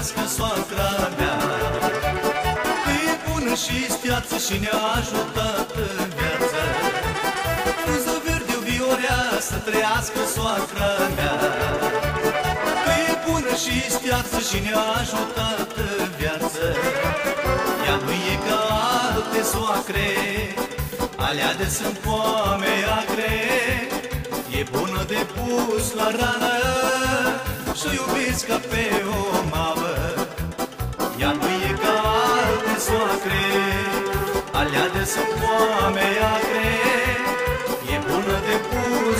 trăiască soacra mea. Că e bună și steață și ne-a ajutat în viață. Frunză verde viorea să trăiască soacra mea. Că e bună și steață și ne-a ajutat în viață. Ea nu e ca alte soacre, alea de sunt foame acre. E bună de pus la rană și-o iubiți ca pe o mamă. Ea nu e ca alte soacre, alea de sunt foame acre. E bună de pus